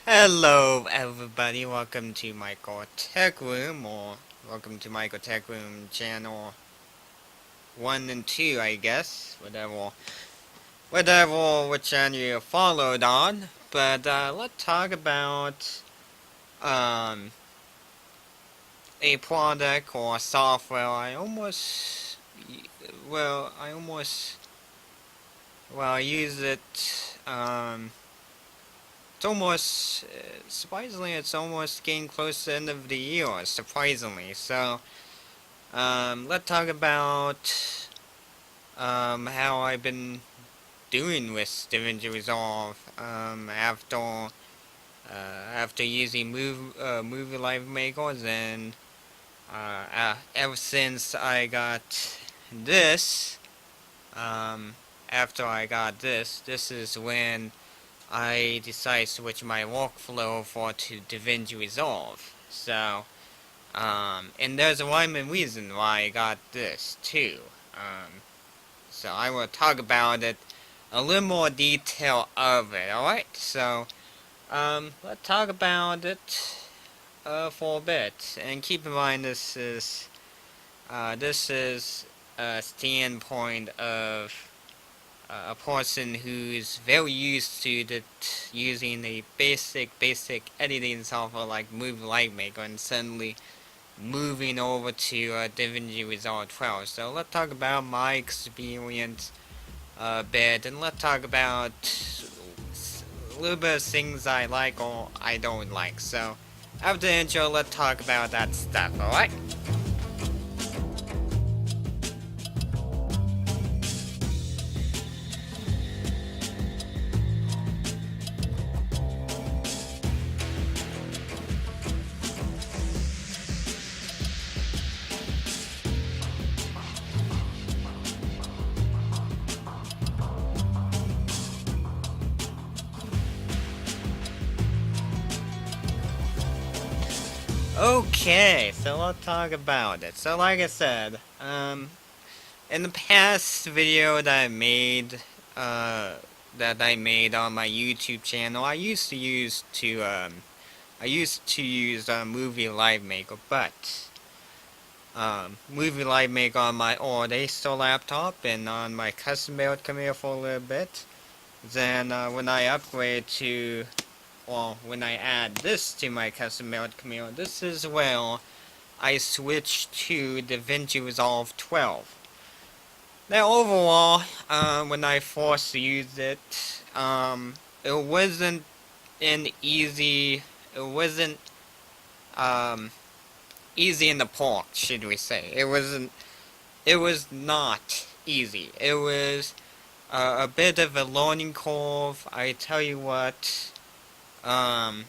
Hello everybody, welcome to Michaeltechroom, or welcome to Michaeltechroom channel 1 and 2, I guess, which channel you followed on. But let's talk about um, a product or software I use it. It's almost, surprisingly, it's almost getting close to the end of the year, surprisingly. So, let's talk about how I've been doing with DaVinci Resolve after using Movie Live Makers, and ever since I got this. Um, After I got this is when I decided to switch my workflow to DaVinci Resolve. So, and there's a rhyme and reason why I got this too. So I will talk about it, a little more detail of it. All right. So, let's talk about it for a bit, and keep in mind this is a standpoint of a person who's very used to using a basic editing software like Movie Lightmaker, and suddenly moving over to DaVinci Resolve 12. So let's talk about my experience a bit, and let's talk about a little bit of things I like or I don't like. So after the intro, let's talk about that stuff, alright? Okay, so let's talk about it. So like I said, in the past video that I made on my YouTube channel, I used to use Movie Live Maker, but Movie Live Maker on my old Acer laptop and on my custom build computer for a little bit. Then when I upgrade to, well, when I add this to my custom build computer, this is where I switched to DaVinci Resolve 12. Now overall, when I first used it, it wasn't an easy, it wasn't, um, easy in the park, should we say. It was not easy. It was a bit of a learning curve. I tell you what, um,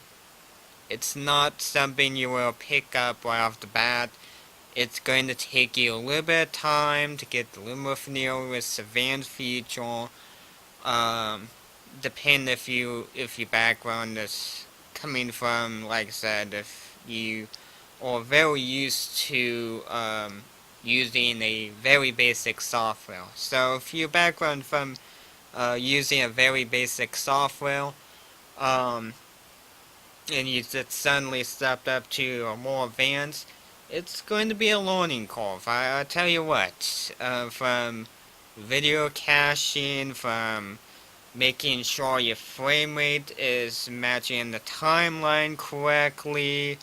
it's not something you will pick up right off the bat. It's going to take you a little bit of time to get a little more familiar with advanced feature. Depend if your background is coming from, like I said, if you are very used to using a very basic software. So if your background from using a very basic software, um, and you just suddenly stepped up to a more advanced, it's going to be a learning curve. I tell you what, from video caching, from making sure your frame rate is matching the timeline correctly.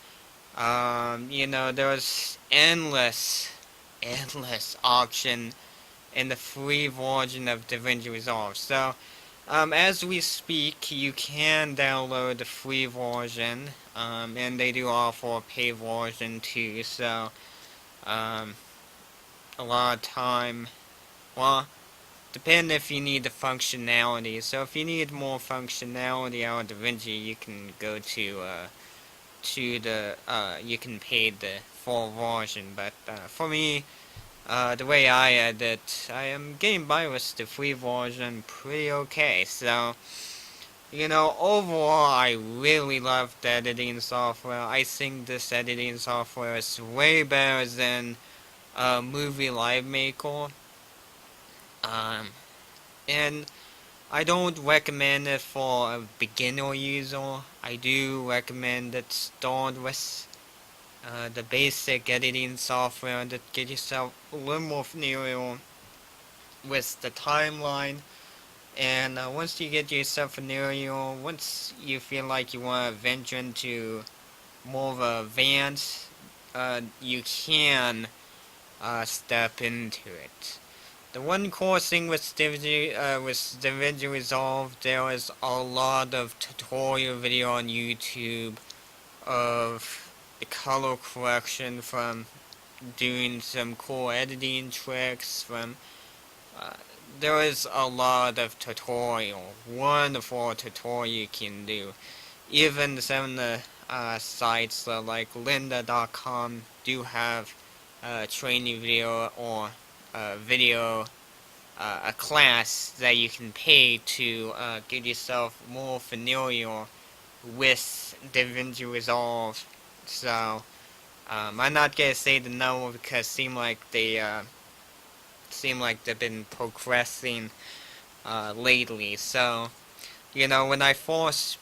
There's endless option in the free version of DaVinci Resolve. So, as we speak, you can download the free version, and they do offer a paid version too. So, um, a lot of time, well, depend if you need the functionality. So if you need more functionality out of DaVinci, you can go you can pay the full version. But for me, the way I edit, I am getting by with the free version pretty okay. So, overall, I really love the editing software. I think this editing software is way better than Movie Live Maker. Um, and I don't recommend it for a beginner user. I do recommend it start with the basic editing software that get yourself a little more familiar with the timeline. And once you get yourself familiar, once you feel like you want to venture into more of a advanced, you can step into it. The one core thing with DaVinci Resolve, there is a lot of tutorial video on YouTube of the color correction, from doing some cool editing tricks, from uh, there is a lot of tutorial, wonderful tutorial you can do. Even some of the sites like lynda.com do have training video or video, a class that you can pay to get yourself more familiar with DaVinci Resolve. So I'm not gonna say the number because it seem like they've been progressing lately. So when I first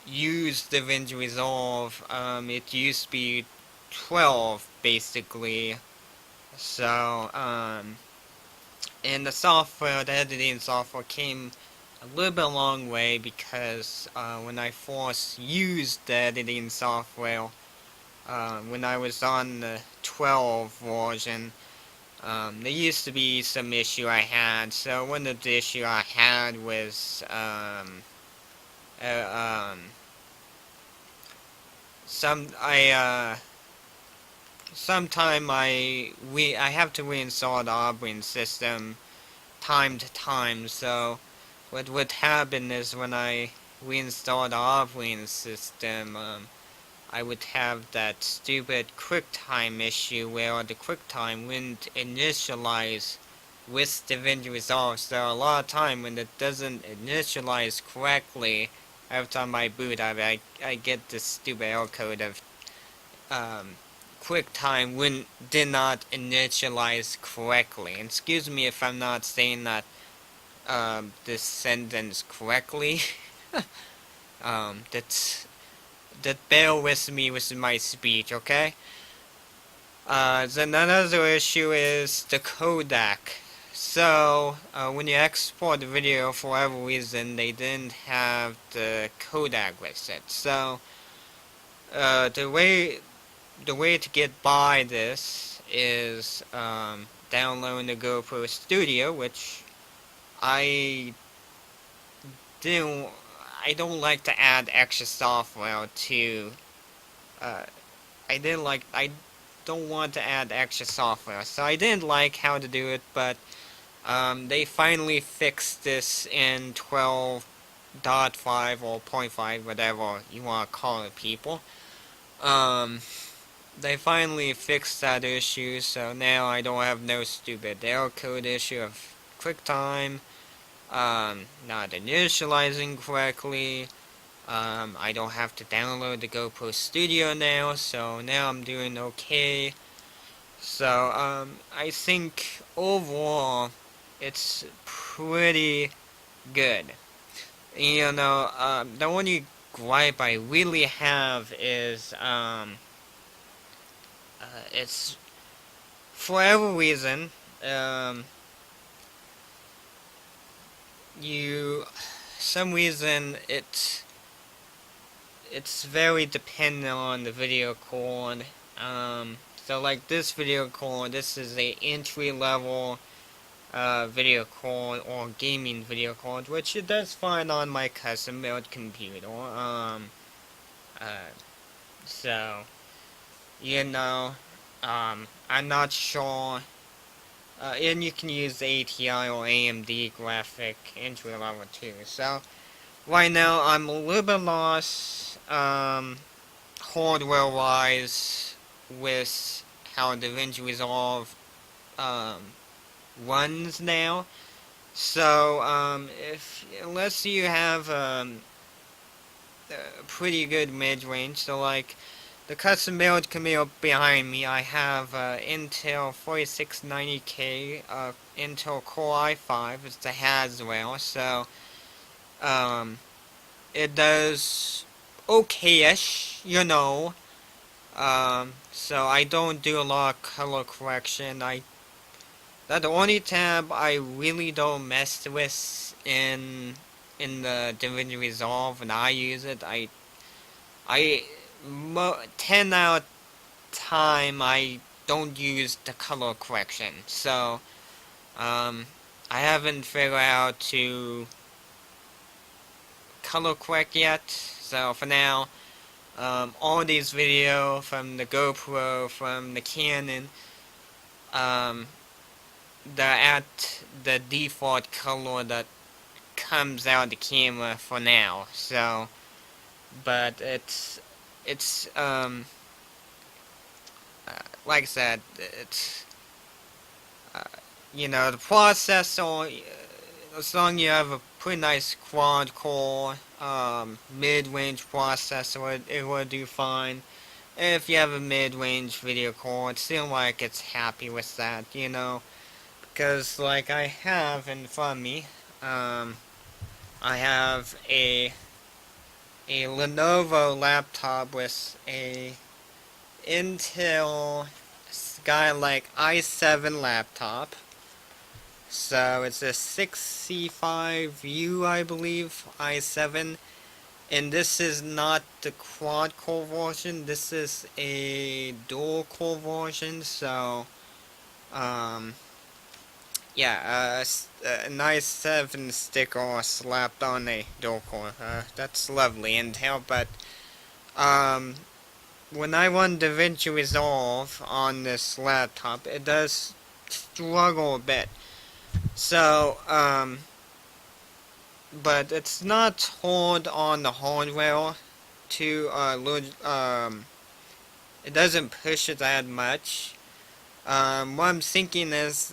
used DaVinci Resolve, it used to be 12 basically. So and the software, the editing software, came a little bit long way because when I first used the editing software, when I was on the 12 version, there used to be some issue I had. So one of the issue I had was uh, um, sometime I have to reinstall the operating system time to time. So what would happen is when I reinstall the operating system, I would have that stupid QuickTime issue where the QuickTime wouldn't initialize with DaVinci Resolve. So a lot of time when it doesn't initialize correctly, every time I boot up, I get this stupid error code of QuickTime did not initialize correctly. And excuse me if I'm not saying that this sentence correctly. That bear with me with my speech, okay? Then another issue is the codec. So when you export the video, for whatever reason, they didn't have the codec with it. So the way to get by this is downloading the GoPro Studio, which I don't like to add extra software to. I don't want to add extra software, so I didn't like how to do it. But they finally fixed this in 12.5 or .5, whatever you want to call it, people. They finally fixed that issue, so now I don't have no stupid error code issue of QuickTime not initializing correctly. I don't have to download the GoPro Studio now, so now I'm doing okay. So I think overall it's pretty good. The only gripe I really have is it's for whatever reason some reason it's very dependent on the video card. So like this video card, this is a entry level video card or gaming video card, which it does fine on my custom built computer. So I'm not sure. And you can use ATI or AMD graphic entry level too. So right now I'm a little bit lost hardware wise with how DaVinci Resolve runs now. So unless you have a pretty good mid-range, so like the custom build computer behind me, I have Intel 4690K, Intel Core i5, it's the Haswell, so it does okay-ish, you know. So I don't do a lot of color correction. That's the only tab I really don't mess with in the DaVinci Resolve when I use it. I 10 out of time I don't use the color correction. So I haven't figured out to color correct yet. So for now, all these video from the GoPro, from the Canon, they're at the default color that comes out the camera for now. So, but it's like I said, it's you know, the processor. As long as you have a pretty nice quad core, mid-range processor, it will do fine. If you have a mid-range video core, it seems like it's happy with that, you know. Because, like I have in front of me, I have a Lenovo laptop with a Intel Skylake i7 laptop. So it's a 65U, I believe, i7. And this is not the quad-core version, this is a dual-core version, so, yeah, a nice 7 sticker slapped on a dual-core. That's lovely Intel, but, when I run DaVinci Resolve on this laptop, it does struggle a bit. So, but it's not hard on the hardware to, it doesn't push it that much. What I'm thinking is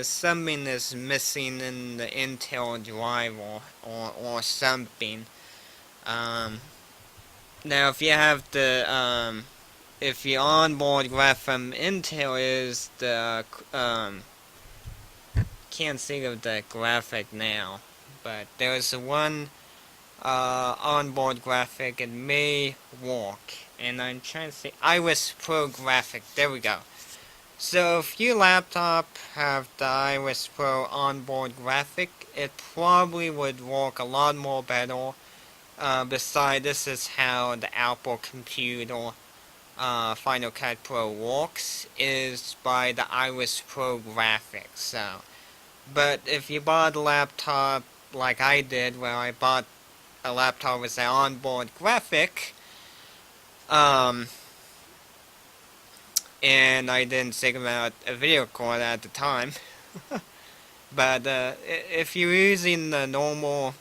something is missing in the Intel driver or something. Now if you have the, if your onboard graph from Intel is the, can't think of the graphic now, but there's one onboard graphic. It may work, and I'm trying to say Iris Pro graphic. There we go. So if your laptop have the Iris Pro onboard graphic, it probably would work a lot more better. Besides, this is how the Apple computer Final Cut Pro works, is by the Iris Pro graphics. So, but if you bought a laptop like I did, where I bought a laptop with an onboard graphic, and I didn't think about a video card at the time, but if you're using the normal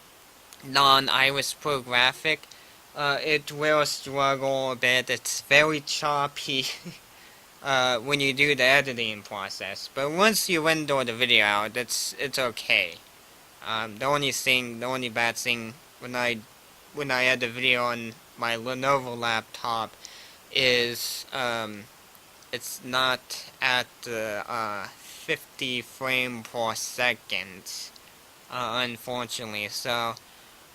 non-Iris Pro graphic, it will struggle a bit. It's very choppy when you do the editing process. But once you render the video out, it's okay. The only bad thing when I edit the video on my Lenovo laptop is it's not at the 50 frame per second, unfortunately. So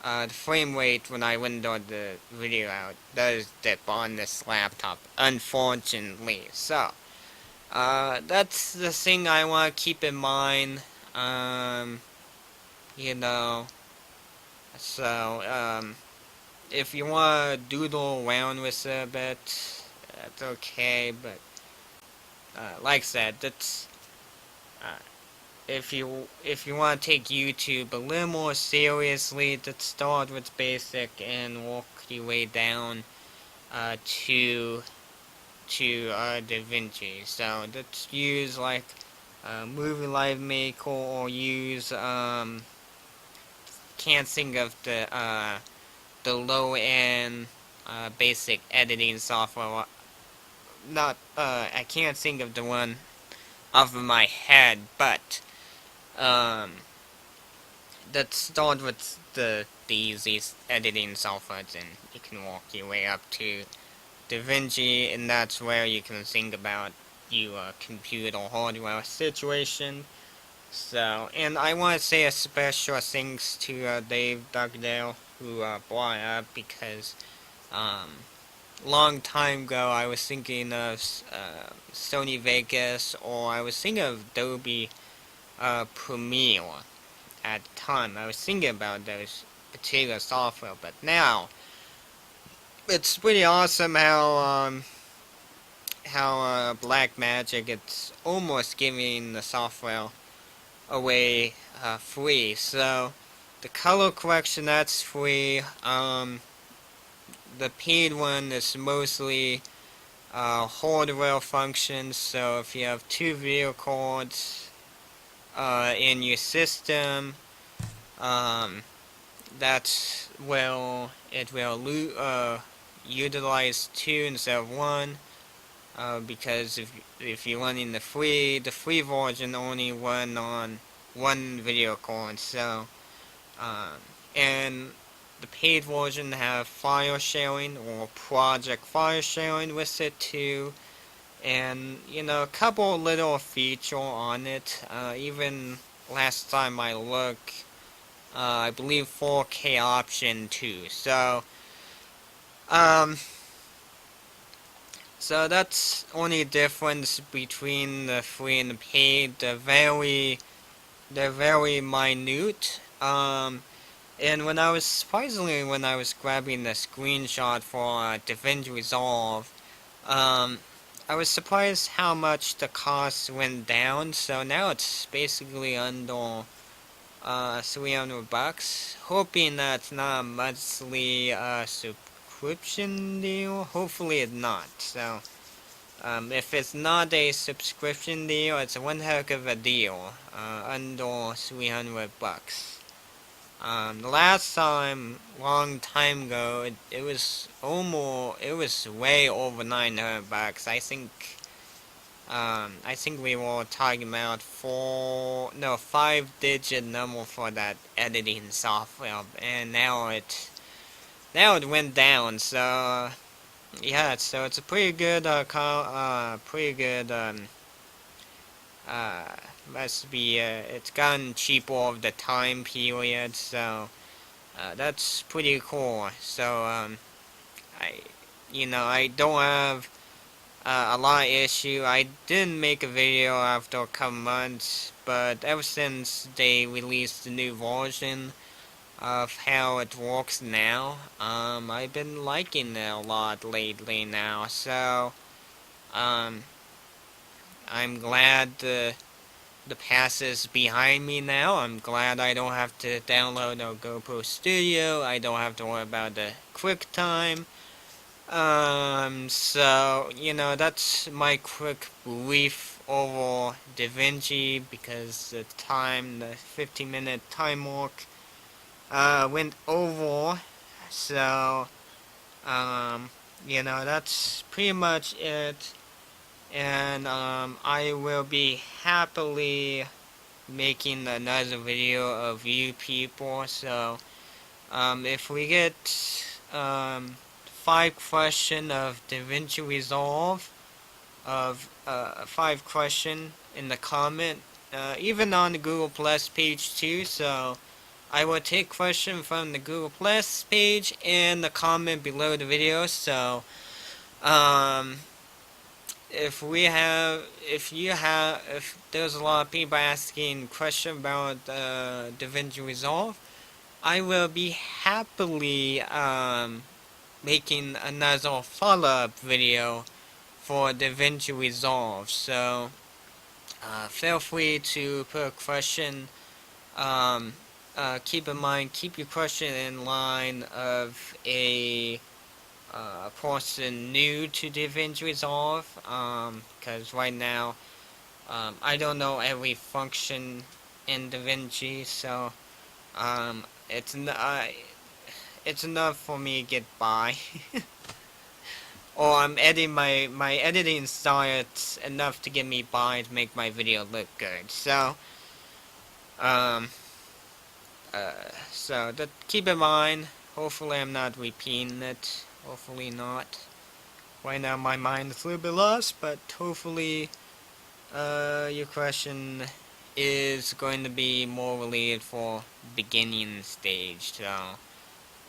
the frame rate when I render the video out does dip on this laptop, unfortunately. So that's the thing I want to keep in mind. You know, so if you want to doodle around with it a bit, that's okay. But like I said, that's if you want to take YouTube a little more seriously, just start with basic and work your way down to DaVinci. So let's use like Movie Live Maker, or use can't think of the low end basic editing software. Not I can't think of the one off of my head, but let's start with the easiest editing softwares, and you can work your way up to DaVinci, and that's where you can think about your computer hardware situation. So, and I want to say a special thanks to Dave Dugdale who brought it up, because long time ago I was thinking of Sony Vegas, or I was thinking of Adobe Premiere at the time. I was thinking about those particular software, but now it's pretty awesome how Blackmagic, it's almost giving the software away free. So the color correction, that's free. The paid one is mostly hardware functions. So if you have two video cards in your system, that's it will utilize two instead of one. Because if you're running the free version only run on one video card. So and the paid version have file sharing or project file sharing with it too, and a couple little feature on it. Even last time I looked, I believe 4K option too. So that's only difference between the free and the paid. They're very minute. And when I was grabbing the screenshot for DaVinci ReSolve, I was surprised how much the cost went down. So now it's basically under $300. Hoping that's not a monthly subscription deal. Hopefully it's not. So if it's not a subscription deal, it's one heck of a deal. Under $300. The last time, long time ago, it was way over $900. I think we were talking about 5-digit number for that editing software, and now it went down. So yeah, so it's a pretty good must be it's gotten cheaper over the time period. So that's pretty cool. So I don't have a lot of issue. I didn't make a video after a couple months, but ever since they released the new version of how it works now, I've been liking it a lot lately now. So I'm glad the past is behind me now. I'm glad I don't have to download no GoPro Studio. I don't have to worry about the QuickTime. So that's my quick brief over DaVinci, because the 15-minute time mark went over. So that's pretty much it. And I will be happily making another video of you people. So if we get 5 questions of DaVinci ReSolve, of 5 questions in the comment, even on the Google Plus page too. So I will take questions from the Google Plus page and the comment below the video. So if there's a lot of people asking questions about DaVinci ReSolve, I will be happily making another follow-up video for DaVinci ReSolve. So feel free to put a question. Keep in mind, keep your question in line of a person new to DaVinci ReSolve, because right now I don't know every function in DaVinci. So it's enough for me to get by. Or I'm editing my editing style, it's enough to get me by to make my video look good. So that keep in mind. Hopefully I'm not repeating it. Hopefully not. Right now my mind is a little bit lost, but hopefully your question is going to be more related for beginning stage. So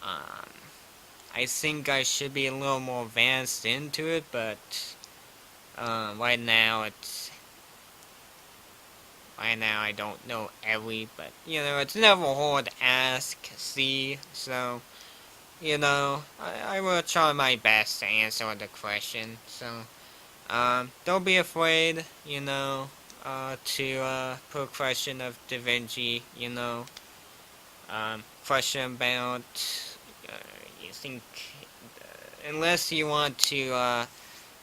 I think I should be a little more advanced into it, but right now I don't know but it's never hard to ask, see, so I will try my best to answer the question. So don't be afraid, to put a question of DaVinci, question about, you think, unless you want to,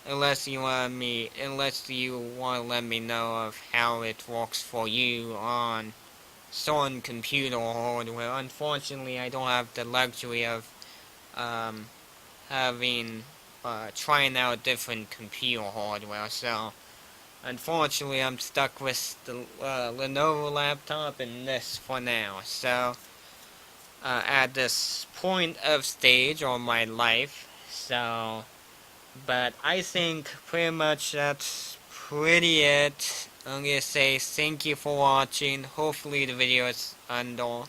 unless you want to let me know of how it works for you on certain computer hardware. Unfortunately, I don't have the luxury of having trying out different computer hardware. So unfortunately, I'm stuck with the Lenovo laptop and this for now. So at this point of stage of my life, so. But I think pretty much that's pretty it. I'm gonna say thank you for watching. Hopefully the video is under.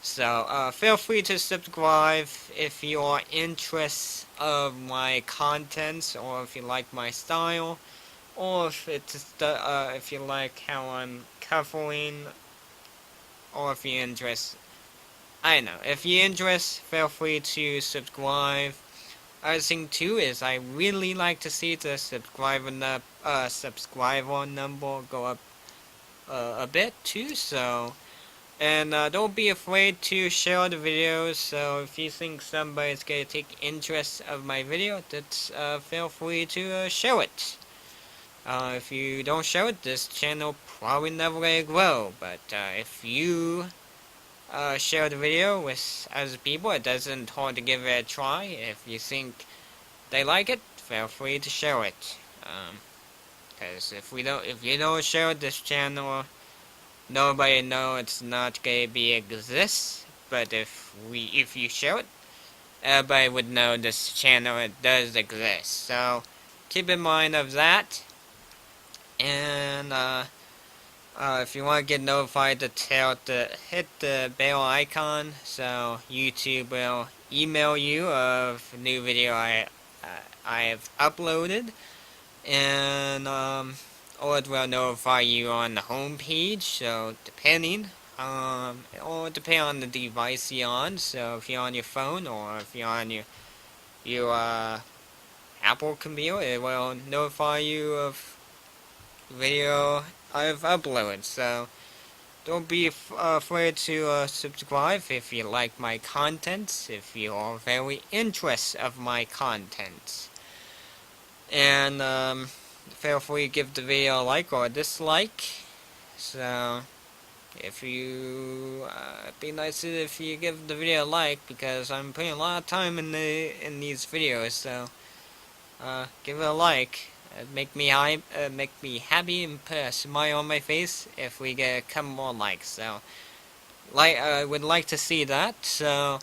So feel free to subscribe if you are interested of my contents, or if you like my style, or if you like how I'm covering, or if you're interested. I don't know. If you're interested, feel free to subscribe. Other thing too is I really like to see the subscriber number go up a bit too. So, and don't be afraid to share the videos. So if you think somebody's gonna take interest of my video, that's feel free to share it. If you don't share it, this channel probably never gonna grow. But if you share the video with other people, it doesn't hurt to give it a try. If you think they like it, feel free to share it. Because if you don't share this channel, nobody know it's not gonna be exist. But if you share it, everybody would know this channel it does exist. So keep in mind of that. And if you want to get notified, hit the bell icon, so YouTube will email you of a new video I have uploaded, and or it will notify you on the home page. So depending, or depending on the device you're on. So if you're on your phone, or if you're on your Apple computer, it will notify you of video I've uploaded. So don't be afraid to subscribe if you like my contents, if you are very interested of my contents. And feel free to give the video a like or a dislike. So if you be nice if you give the video a like, because I'm putting a lot of time in these videos. So give it a like. Make me happy and put a smile on my face if we get a couple more likes. So, I would like to see that. So,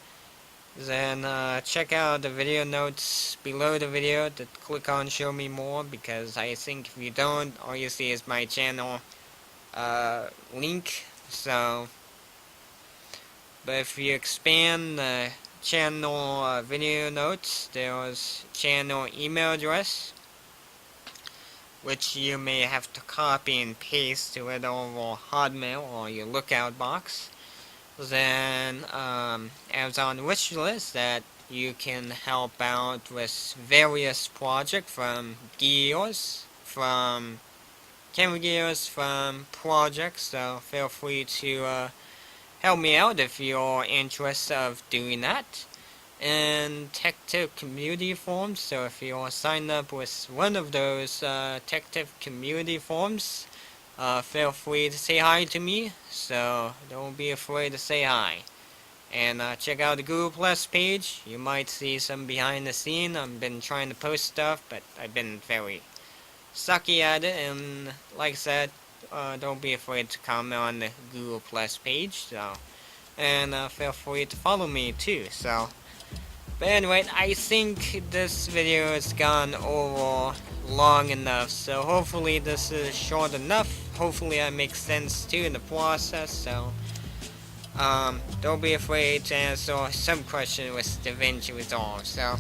then check out the video notes below the video to click on show me more, because I think if you don't, all you see is my channel link. So, but if you expand the channel video notes, there's channel email address, which you may have to copy and paste to it over Hotmail or your lookout box. Then Amazon wishlist that you can help out with various projects, from gears, from camera gears, from projects. So feel free to help me out if you're interested of doing that. And tech tip community forums. So if you are signed up with one of those tech tip community forums, feel free to say hi to me. So don't be afraid to say hi. And check out the Google Plus page. You might see some behind the scene. I've been trying to post stuff, but I've been very sucky at it. And like I said, don't be afraid to comment on the Google Plus page. So, and feel free to follow me too. So. But anyway, I think this video has gone over long enough, so hopefully this is short enough. hopefully I make sense too in the process. So don't be afraid to answer some question with DaVinci ReSolve. So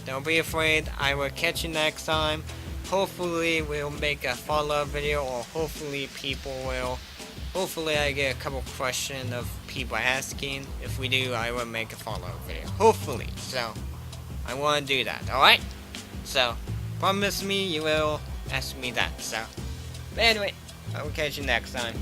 don't be afraid. I will catch you next time. Hopefully we'll make a follow-up video, or hopefully I get a couple questions of people asking. If we do, I will make a follow-up video. Hopefully. So I want to do that. Alright? So promise me you will ask me that. So but anyway, I will catch you next time.